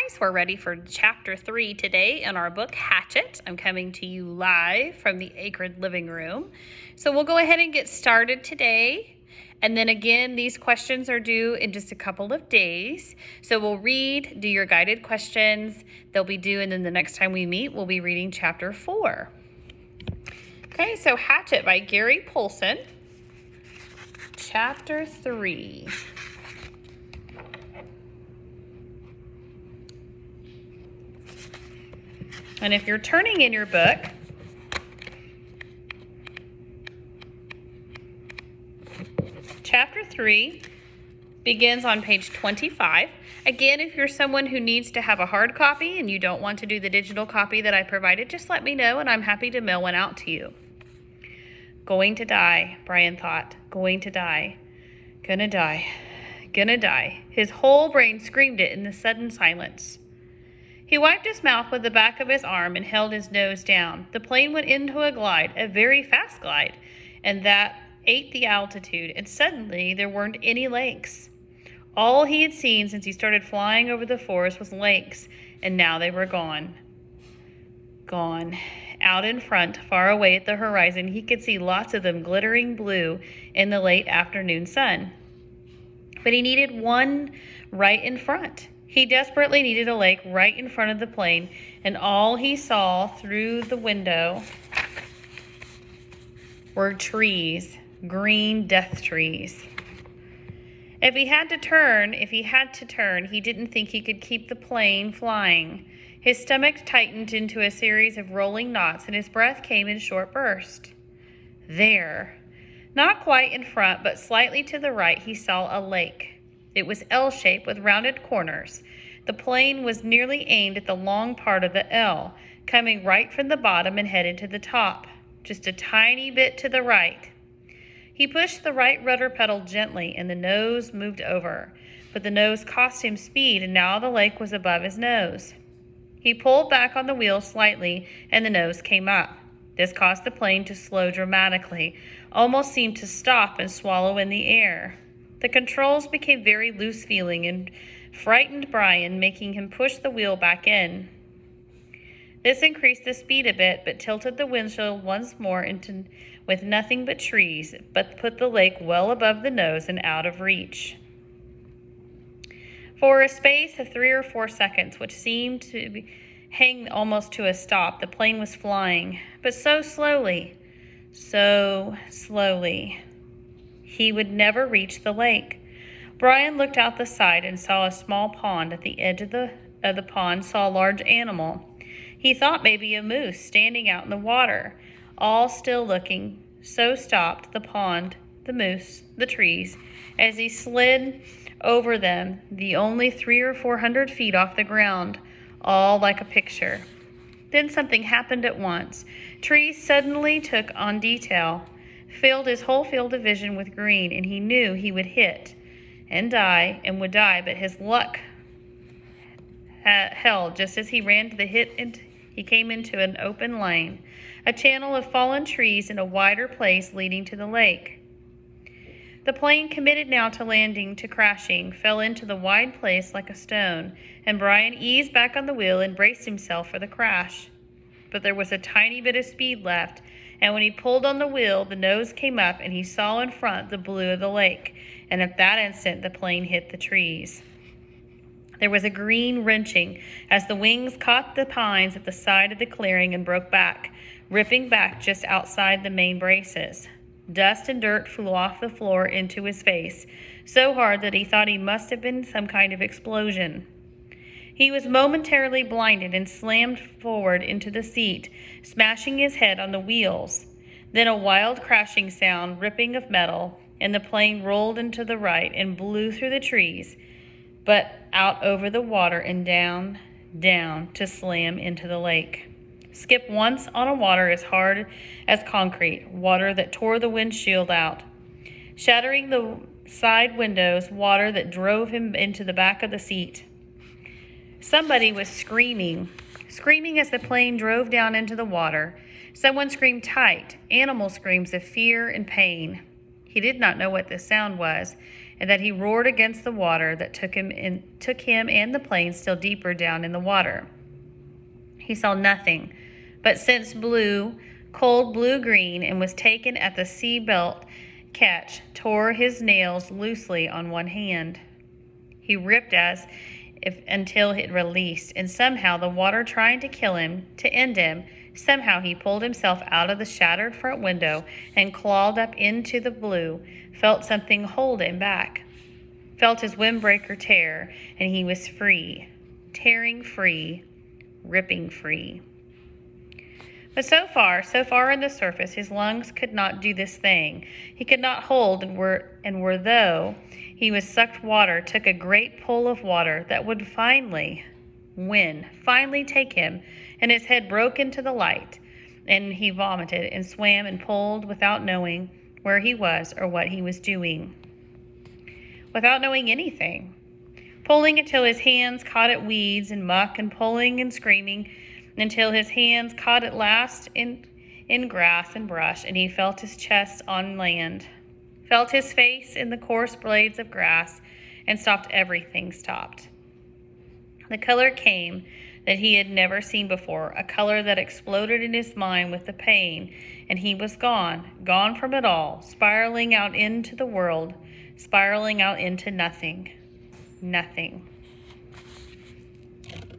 guys, we're ready for chapter 3 today in our book Hatchet. I'm coming to you live from the Acred living room. So we'll go ahead and get started today. And then again, these questions are due in just a couple of days. So we'll read, do your guided questions. They'll be due, and then the next time we meet, we'll be reading chapter 4. Okay, so Hatchet by Gary Polson, chapter 3. And if you're turning in your book, chapter 3 begins on page 25. Again, if you're someone who needs to have a hard copy and you don't want to do the digital copy that I provided, just let me know and I'm happy to mail one out to you. Going to die, Brian thought. Going to die. Gonna die. Gonna die. His whole brain screamed it in the sudden silence. He wiped his mouth with the back of his arm and held his nose down. The plane went into a glide, a very fast glide, and that ate the altitude, and suddenly there weren't any lakes. All he had seen since he started flying over the forest was lakes, and now they were gone. Gone. Out in front, far away at the horizon, he could see lots of them glittering blue in the late afternoon sun. But he needed one right in front. He desperately needed a lake right in front of the plane, and all he saw through the window were trees, green death trees. If he had to turn, he didn't think he could keep the plane flying. His stomach tightened into a series of rolling knots, and his breath came in short bursts. There, not quite in front, but slightly to the right, he saw a lake. It was L-shaped with rounded corners. The plane was nearly aimed at the long part of the L, coming right from the bottom and headed to the top, just a tiny bit to the right. He pushed the right rudder pedal gently, and the nose moved over. But the nose cost him speed, and now the lake was above his nose. He pulled back on the wheel slightly, and the nose came up. This caused the plane to slow dramatically, almost seemed to stop and swallow in the air. The controls became very loose-feeling and frightened Brian, making him push the wheel back in. This increased the speed a bit, but tilted the windshield once more with nothing but trees, but put the lake well above the nose and out of reach. For a space of 3 or 4 seconds, which seemed to hang almost to a stop, the plane was flying, but so slowly, he would never reach the lake. Brian looked out the side and saw a small pond. At the edge of the pond saw a large animal. He thought maybe a moose standing out in the water, all still looking. So stopped the pond, the moose, the trees, as he slid over them, the only 300 or 400 feet off the ground, all like a picture. Then something happened at once. Trees suddenly took on detail, filled his whole field of vision with green, and he knew he would hit and die and would die, but his luck held. Just as he ran to the hit, he came into an open lane, a channel of fallen trees and a wider place leading to the lake. The plane, committed now to landing, to crashing, fell into the wide place like a stone, and Brian eased back on the wheel and braced himself for the crash. But there was a tiny bit of speed left, and when he pulled on the wheel, the nose came up and he saw in front the blue of the lake, and at that instant the plane hit the trees. There was a green wrenching as the wings caught the pines at the side of the clearing and broke back, ripping back just outside the main braces. Dust and dirt flew off the floor into his face, so hard that he thought he must have been some kind of explosion. He was momentarily blinded and slammed forward into the seat, smashing his head on the wheels. Then a wild crashing sound, ripping of metal, and the plane rolled into the right and blew through the trees, but out over the water and down, to slam into the lake. Skip once on a water as hard as concrete, water that tore the windshield out, shattering the side windows, water that drove him into the back of the seat. Somebody was screaming as the plane drove down into the water. Someone screamed tight, animal screams of fear and pain. He did not know what the sound was, and that he roared against the water that took him and the plane still deeper down in the water. He saw nothing, but sensed cold blue-green, and was taken at the sea belt catch, tore his nails loosely on one hand. He ripped until it released, and somehow the water trying to kill him, to end him, somehow he pulled himself out of the shattered front window and clawed up into the blue, felt something hold him back, felt his windbreaker tear, and he was free, tearing free, ripping free. But so far in the surface, his lungs could not do this thing. He could not hold, and were though he was sucked water, took a great pull of water that would finally take him, and his head broke into the light, and he vomited and swam and pulled without knowing where he was or what he was doing. Without knowing anything. Pulling until his hands caught at weeds and muck, and pulling and screaming until his hands caught at last in grass and brush, and he felt his chest on land, felt his face in the coarse blades of grass, and everything stopped. The color came that he had never seen before, a color that exploded in his mind with the pain, and he was gone from it all, spiraling out into the world, spiraling out into nothing.